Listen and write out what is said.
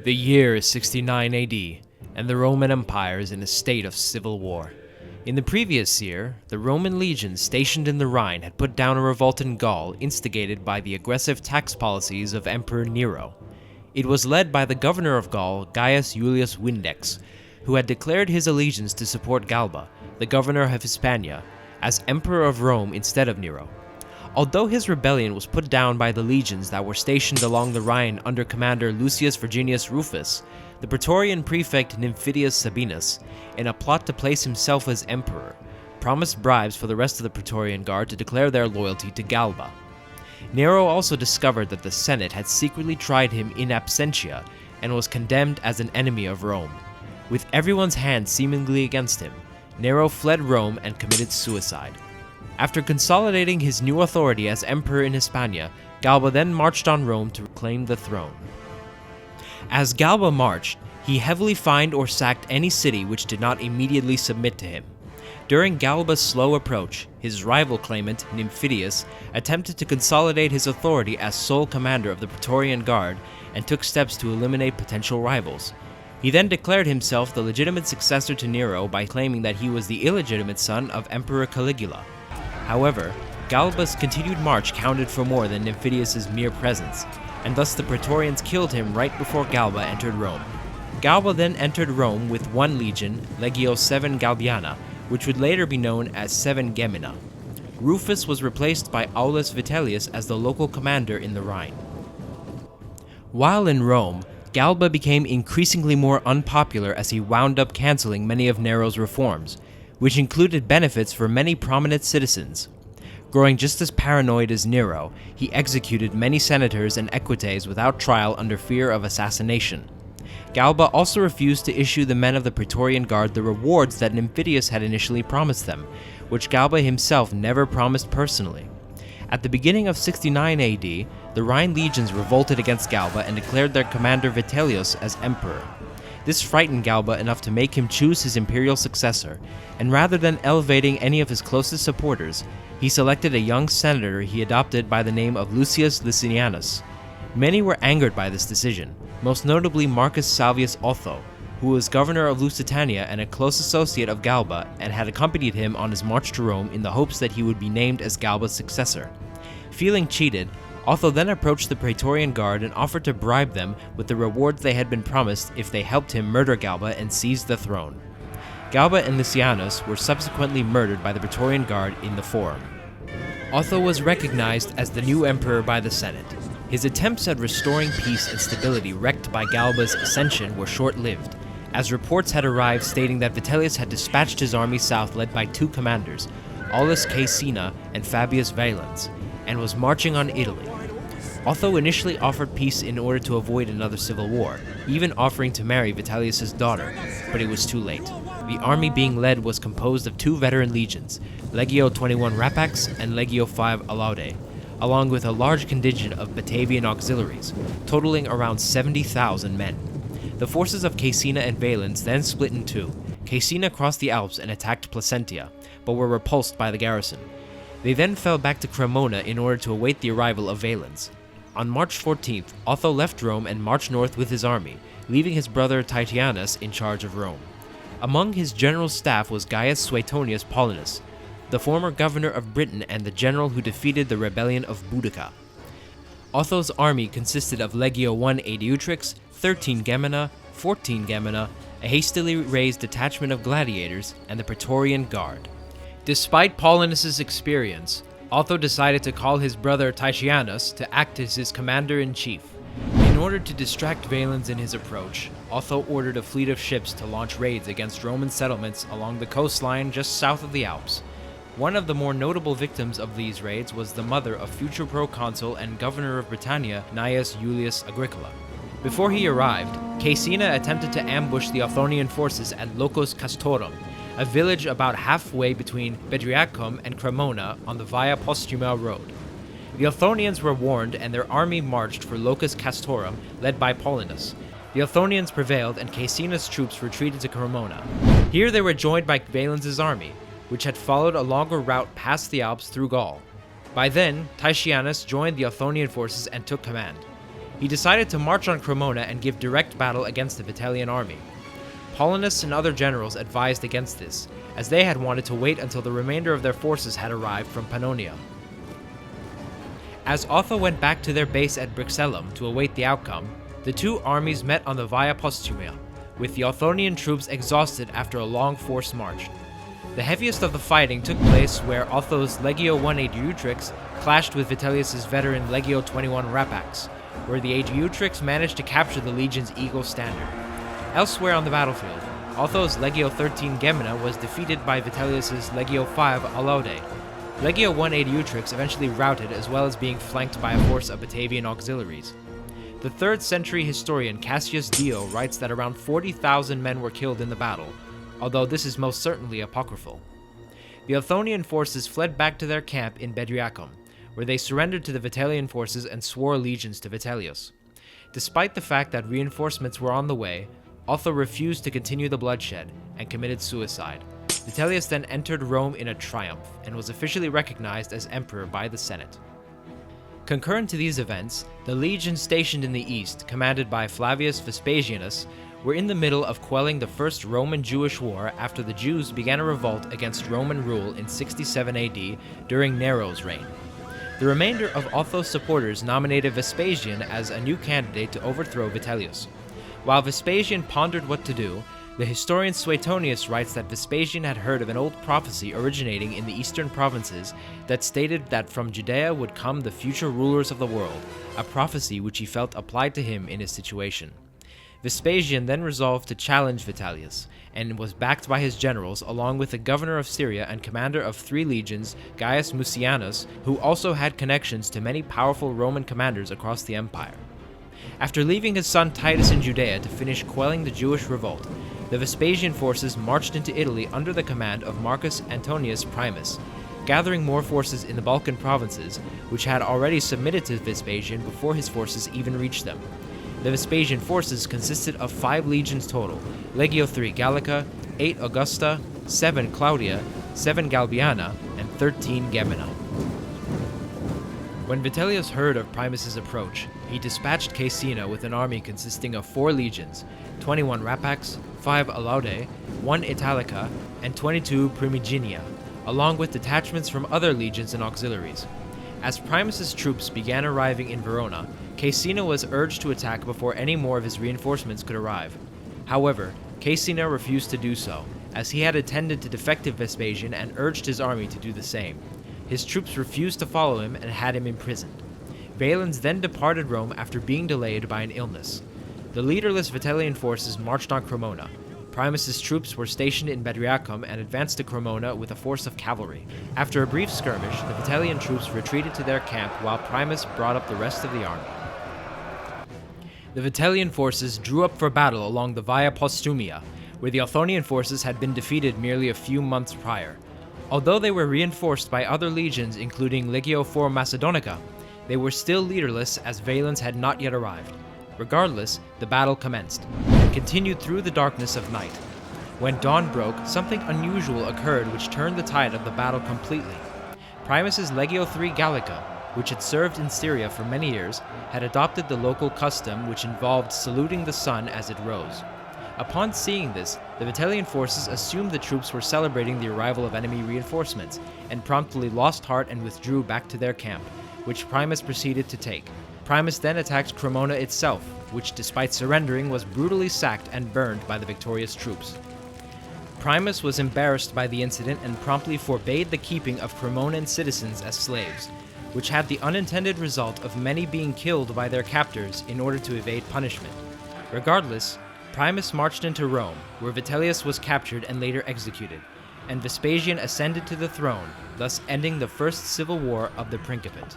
The year is 69 AD, and the Roman Empire is in a state of civil war. In the previous year, the Roman legions stationed in the Rhine had put down a revolt in Gaul instigated by the aggressive tax policies of Emperor Nero. It was led by the governor of Gaul, Gaius Julius Vindex, who had declared his allegiance to support Galba, the governor of Hispania, as emperor of Rome instead of Nero. Although his rebellion was put down by the legions that were stationed along the Rhine under commander Lucius Virginius Rufus, the Praetorian prefect Nymphidius Sabinus, in a plot to place himself as emperor, promised bribes for the rest of the Praetorian Guard to declare their loyalty to Galba. Nero also discovered that the Senate had secretly tried him in absentia and was condemned as an enemy of Rome. With everyone's hand seemingly against him, Nero fled Rome and committed suicide. After consolidating his new authority as emperor in Hispania, Galba then marched on Rome to reclaim the throne. As Galba marched, he heavily fined or sacked any city which did not immediately submit to him. During Galba's slow approach, his rival claimant, Nymphidius, attempted to consolidate his authority as sole commander of the Praetorian Guard and took steps to eliminate potential rivals. He then declared himself the legitimate successor to Nero by claiming that he was the illegitimate son of Emperor Caligula. However, Galba's continued march counted for more than Nymphidius' mere presence, and thus the Praetorians killed him right before Galba entered Rome. Galba then entered Rome with one legion, Legio 7 Galbiana, which would later be known as 7 Gemina. Rufus was replaced by Aulus Vitellius as the local commander in the Rhine. While in Rome, Galba became increasingly more unpopular as he wound up canceling many of Nero's reforms, which included benefits for many prominent citizens. Growing just as paranoid as Nero, he executed many senators and equites without trial under fear of assassination. Galba also refused to issue the men of the Praetorian Guard the rewards that Nymphidius had initially promised them, which Galba himself never promised personally. At the beginning of 69 AD, the Rhine legions revolted against Galba and declared their commander Vitellius as emperor. This frightened Galba enough to make him choose his imperial successor, and rather than elevating any of his closest supporters, he selected a young senator he adopted by the name of Lucius Licinianus. Many were angered by this decision, most notably Marcus Salvius Otho, who was governor of Lusitania and a close associate of Galba and had accompanied him on his march to Rome in the hopes that he would be named as Galba's successor. Feeling cheated, Otho then approached the Praetorian Guard and offered to bribe them with the rewards they had been promised if they helped him murder Galba and seize the throne. Galba and Licinianus were subsequently murdered by the Praetorian Guard in the Forum. Otho was recognized as the new emperor by the Senate. His attempts at restoring peace and stability wrecked by Galba's ascension were short-lived, as reports had arrived stating that Vitellius had dispatched his army south led by two commanders, Aulus Caecina and Fabius Valens, and was marching on Italy. Otho initially offered peace in order to avoid another civil war, even offering to marry Vitellius' daughter, but it was too late. The army being led was composed of two veteran legions, Legio 21 Rapax and Legio 5 Alaudae, along with a large contingent of Batavian auxiliaries, totaling around 70,000 men. The forces of Caecina and Valens then split in two. Caecina crossed the Alps and attacked Placentia, but were repulsed by the garrison. They then fell back to Cremona in order to await the arrival of Valens. On March 14th, Otho left Rome and marched north with his army, leaving his brother Titianus in charge of Rome. Among his general staff was Gaius Suetonius Paulinus, the former governor of Britain and the general who defeated the rebellion of Boudica. Otho's army consisted of Legio 1 Adiutrix, 13 Gemina, 14 Gemina, a hastily raised detachment of gladiators, and the Praetorian Guard. Despite Paulinus' experience, Otho decided to call his brother Titianus to act as his commander-in-chief. In order to distract Valens in his approach, Otho ordered a fleet of ships to launch raids against Roman settlements along the coastline just south of the Alps. One of the more notable victims of these raids was the mother of future proconsul and governor of Britannia, Gnaeus Julius Agricola. Before he arrived, Caecina attempted to ambush the Othonian forces at Locus Castorum, a village about halfway between Bedriacum and Cremona on the Via Postuma road. The Othonians were warned and their army marched for Locus Castorum, led by Paulinus. The Othonians prevailed and Caecina's troops retreated to Cremona. Here they were joined by Valens' army, which had followed a longer route past the Alps through Gaul. By then, Titianus joined the Othonian forces and took command. he decided to march on Cremona and give direct battle against the Vitellian army. Paulinus and other generals advised against this, as they had wanted to wait until the remainder of their forces had arrived from Pannonia. As Otho went back to their base at Brixellum to await the outcome, the two armies met on the Via Postumia, with the Othonian troops exhausted after a long forced march. The heaviest of the fighting took place where Otho's Legio I Aediutrix clashed with Vitellius's veteran Legio 21 Rapax, where the Aediutrix managed to capture the legion's eagle standard. Elsewhere on the battlefield, Otho's Legio 13 Gemina was defeated by Vitellius's Legio 5 Alaude. Legio I Aediutrix eventually routed, as well as being flanked by a force of Batavian auxiliaries. The 3rd century historian Cassius Dio writes that around 40,000 men were killed in the battle, although this is most certainly apocryphal. The Othonian forces fled back to their camp in Bedriacum, where they surrendered to the Vitellian forces and swore allegiance to Vitellius. Despite the fact that reinforcements were on the way, Otho refused to continue the bloodshed and committed suicide. Vitellius then entered Rome in a triumph and was officially recognized as emperor by the Senate. Concurrent to these events, the legions stationed in the east, commanded by Flavius Vespasianus, were in the middle of quelling the First Roman-Jewish War after the Jews began a revolt against Roman rule in 67 AD during Nero's reign. The remainder of Otho's supporters nominated Vespasian as a new candidate to overthrow Vitellius. While Vespasian pondered what to do, the historian Suetonius writes that Vespasian had heard of an old prophecy originating in the eastern provinces that stated that from Judea would come the future rulers of the world, a prophecy which he felt applied to him in his situation. Vespasian then resolved to challenge Vitellius, and was backed by his generals along with the governor of Syria and commander of 3 legions, Gaius Mucianus, who also had connections to many powerful Roman commanders across the empire. After leaving his son Titus in Judea to finish quelling the Jewish revolt, the Vespasian forces marched into Italy under the command of Marcus Antonius Primus, gathering more forces in the Balkan provinces, which had already submitted to Vespasian before his forces even reached them. The Vespasian forces consisted of 5 legions total: Legio III Gallica, 8 Augusta, 7 Claudia, 7 Galbiana, and 13 Gemina. When Vitellius heard of Primus's approach, he dispatched Caecina with an army consisting of 4 legions, 21 Rapax, 5 Alaude, 1 Italica, and 22 Primiginia, along with detachments from other legions and auxiliaries. As Primus's troops began arriving in Verona, Caecina was urged to attack before any more of his reinforcements could arrive. However, Caecina refused to do so, as he had attended to defective Vespasian and urged his army to do the same. His troops refused to follow him and had him imprisoned. Valens then departed Rome after being delayed by an illness. The leaderless Vitellian forces marched on Cremona. Primus's troops were stationed in Bedriacum and advanced to Cremona with a force of cavalry. After a brief skirmish, the Vitellian troops retreated to their camp while Primus brought up the rest of the army. The Vitellian forces drew up for battle along the Via Postumia, where the Othonian forces had been defeated merely a few months prior. Although they were reinforced by other legions including Legio IV Macedonica, they were still leaderless as Valens had not yet arrived. Regardless, the battle commenced, and continued through the darkness of night. When dawn broke, something unusual occurred which turned the tide of the battle completely. Primus's Legio III Gallica, which had served in Syria for many years, had adopted the local custom which involved saluting the sun as it rose. Upon seeing this, the Vitellian forces assumed the troops were celebrating the arrival of enemy reinforcements, and promptly lost heart and withdrew back to their camp, which Primus proceeded to take. Primus then attacked Cremona itself, which despite surrendering was brutally sacked and burned by the victorious troops. Primus was embarrassed by the incident and promptly forbade the keeping of Cremonan citizens as slaves, which had the unintended result of many being killed by their captors in order to evade punishment. Regardless, Primus marched into Rome, where Vitellius was captured and later executed, and Vespasian ascended to the throne, thus ending the first civil war of the Principate.